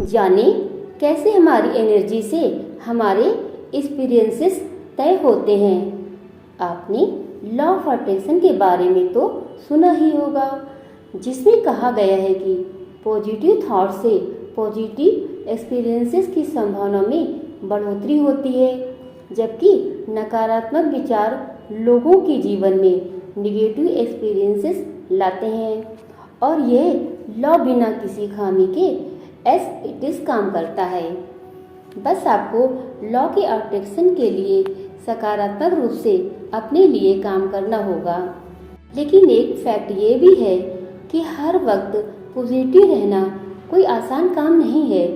जाने कैसे हमारी एनर्जी से हमारे एक्सपीरियंसेस तय होते हैं। आपने लॉ ऑफ अट्रैक्शन के बारे में तो सुना ही होगा, जिसमें कहा गया है कि पॉजिटिव थॉट से पॉजिटिव एक्सपीरियंसेस की संभावना में बढ़ोतरी होती है, जबकि नकारात्मक विचार लोगों के जीवन में निगेटिव एक्सपीरियंसेस लाते हैं। और यह लॉ बिना किसी खामी के एज इट इज काम करता है। बस आपको लॉ के अट्रैक्शन के लिए सकारात्मक रूप से अपने लिए काम करना होगा। लेकिन एक फैक्ट ये भी है कि हर वक्त पॉजिटिव रहना कोई आसान काम नहीं है।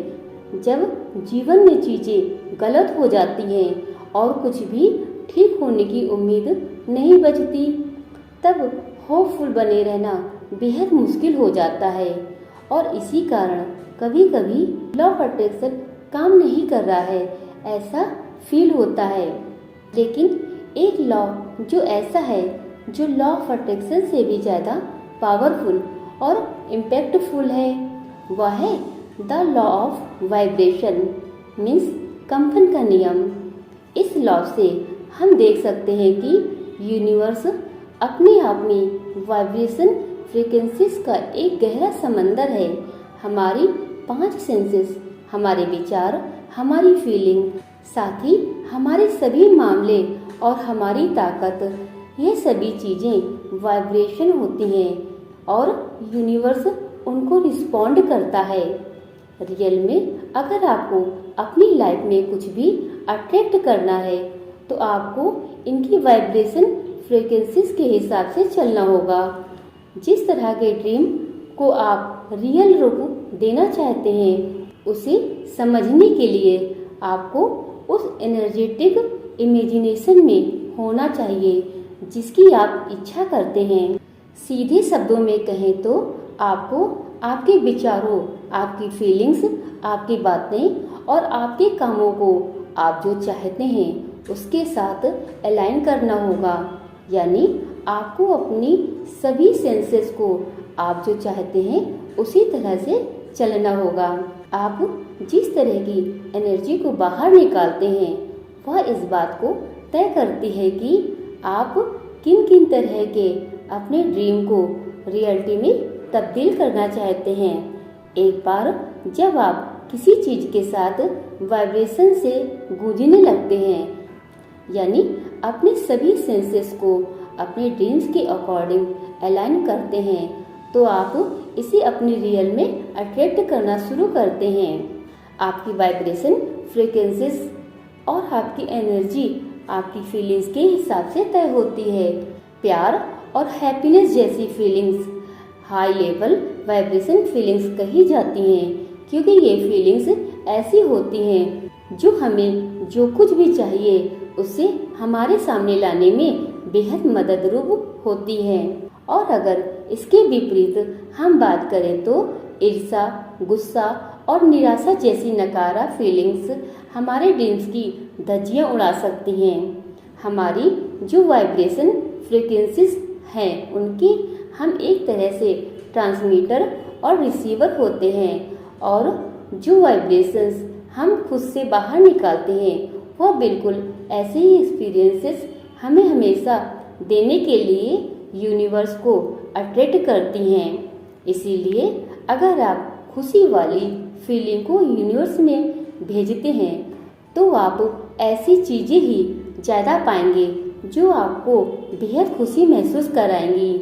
जब जीवन में चीज़ें गलत हो जाती हैं और कुछ भी ठीक होने की उम्मीद नहीं बचती, तब होपफुल बने रहना बेहद मुश्किल हो जाता है। और इसी कारण कभी कभी लॉ ऑफ अट्रैक्शन काम नहीं कर रहा है, ऐसा फील होता है। लेकिन एक लॉ जो ऐसा है, जो लॉ ऑफ अट्रैक्शन से भी ज़्यादा पावरफुल और इम्पैक्टफुल है, वह है the law of vibration, means कंपन का नियम। इस लॉ से हम देख सकते हैं कि यूनिवर्स अपने आप में वाइब्रेशन फ्रीक्वेंसीज का एक गहरा समंदर है। हमारी 5 सेंसेस, हमारे विचार, हमारी फीलिंग, साथ ही हमारे सभी मामले और हमारी ताकत, ये सभी चीज़ें वाइब्रेशन होती हैं और यूनिवर्स उनको रिस्पॉन्ड करता है। रियल में अगर आपको अपनी लाइफ में कुछ भी अट्रैक्ट करना है तो आपको इनकी वाइब्रेशन फ्रीक्वेंसीज के हिसाब से चलना होगा। जिस तरह के ड्रीम को आप रियल रूप देना चाहते हैं, उसे समझने के लिए आपको उस एनर्जेटिक इमेजिनेशन में होना चाहिए जिसकी आप इच्छा करते हैं। सीधे शब्दों में कहें तो आपको आपके विचारों, आपकी फीलिंग्स, आपकी बातें और आपके कामों को आप जो चाहते हैं उसके साथ अलाइन करना होगा। यानी आपको अपनी सभी सेंसेस को आप जो चाहते हैं उसी तरह से चलना होगा। आप जिस तरह की एनर्जी को बाहर निकालते हैं, वह इस बात को तय करती है कि आप किन किन तरह के अपने ड्रीम को रियलिटी में तब्दील करना चाहते हैं। एक बार जब आप किसी चीज़ के साथ वाइब्रेशन से गूंजने लगते हैं, यानी अपने सभी सेंसेस को अपने ड्रीम्स के अकॉर्डिंग अलाइन करते हैं, तो आप इसे अपनी रियल में अट्रैक्ट करना शुरू करते हैं। आपकी वाइब्रेशन फ्रीक्वेंसीज और आपकी एनर्जी आपकी फीलिंग्स के हिसाब से तय होती है। प्यार और हैप्पीनेस जैसी feelings high level vibration feelings कही जाती हैं, क्योंकि ये फीलिंग्स ऐसी होती हैं जो हमें जो कुछ भी चाहिए उसे हमारे सामने लाने में बेहद मददरूप होती हैं। और अगर इसके विपरीत हम बात करें तो ईर्ष्या, गुस्सा और निराशा जैसी नकारा फीलिंग्स हमारे ड्रीम्स की धज्जियां उड़ा सकती हैं। हमारी जो वाइब्रेशन फ्रीक्वेंसीज हैं, उनकी हम एक तरह से ट्रांसमीटर और रिसीवर होते हैं, और जो वाइब्रेशंस हम खुद से बाहर निकालते हैं वह बिल्कुल ऐसे ही एक्सपीरियंसेस हमें हमेशा देने के लिए यूनिवर्स को अट्रैक्ट करती हैं। इसीलिए अगर आप खुशी वाली फीलिंग को यूनिवर्स में भेजते हैं तो आप ऐसी चीज़ें ही ज़्यादा पाएंगे जो आपको बेहद खुशी महसूस कराएंगी।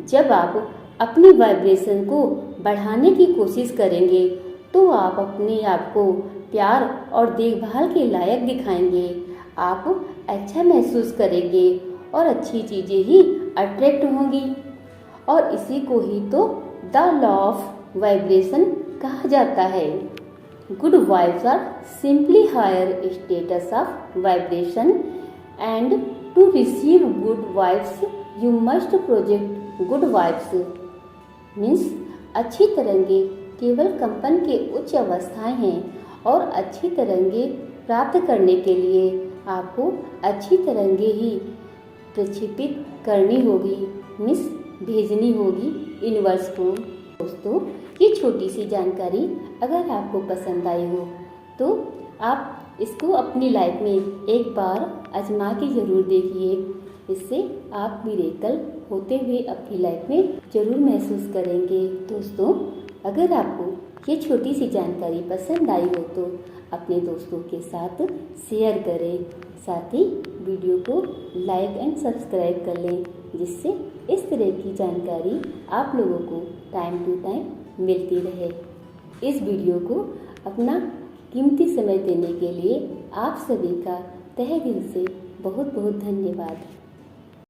जब आप अपनी वाइब्रेशन को बढ़ाने की कोशिश करेंगे तो आप अपने आप को प्यार और देखभाल के लायक दिखाएंगे। आप अच्छा महसूस करेंगे और अच्छी चीज़ें ही अट्रैक्ट होंगी। और इसी को ही तो द लॉ ऑफ वाइब्रेशन कहा जाता है। Good vibes are simply higher states of vibration, and to receive good vibes you must project good vibes. Means अच्छी तरंगे केवल कंपन के उच्च अवस्थाएं हैं, और अच्छी तरंगे प्राप्त करने के लिए आपको अच्छी तरंगे ही प्रक्षेपित करनी होगी। मीन्स भेजनी होगी यूनिवर्स को। दोस्तों, ये छोटी सी जानकारी अगर आपको पसंद आई हो तो आप इसको अपनी लाइफ में एक बार आजमा के ज़रूर देखिए। इससे आप मिरेकल होते हुए अपनी लाइफ में ज़रूर महसूस करेंगे। दोस्तों, अगर आपको ये छोटी सी जानकारी पसंद आई हो तो अपने दोस्तों के साथ शेयर करें। साथ ही वीडियो को लाइक एंड सब्सक्राइब कर लें, जिससे इस तरह की जानकारी आप लोगों को टाइम टू टाइम मिलती रहे। इस वीडियो को अपना कीमती समय देने के लिए आप सभी का तहे दिल से बहुत बहुत धन्यवाद।